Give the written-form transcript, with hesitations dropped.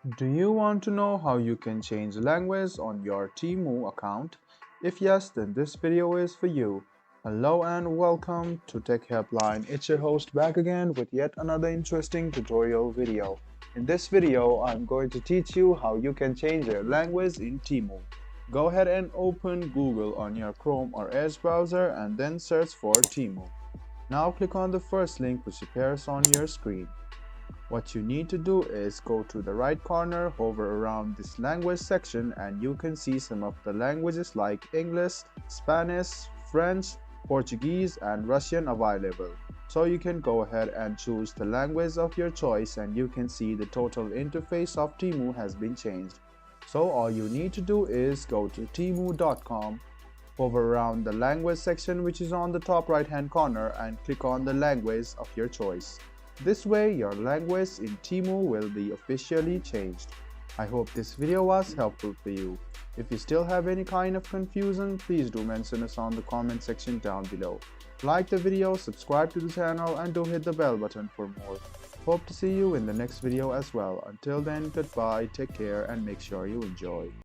Do you want to know how you can change language on your Temu account? If yes, then this video is for you. Hello and welcome to Tech Helpline. It's your host back again with yet another interesting tutorial video. In this video, I'm going to teach you how you can change your language in Temu. Go ahead and open Google on your Chrome or Edge browser and then search for Temu. Now click on the first link which appears on your screen. What you need to do is go to the right corner, hover around this language section, and you can see some of the languages like English, Spanish, French, Portuguese, and Russian available. So you can go ahead and choose the language of your choice, and you can see the total interface of Temu has been changed. So all you need to do is go to temu.com, hover around the language section which is on the top right hand corner, and click on the language of your choice. This way, your language in Temu will be officially changed. I hope this video was helpful for you. If you still have any kind of confusion, please do mention us on the comment section down below. Like the video, subscribe to the channel, and do hit the bell button for more. Hope to see you in the next video as well. Until then, goodbye, take care, and make sure you enjoy.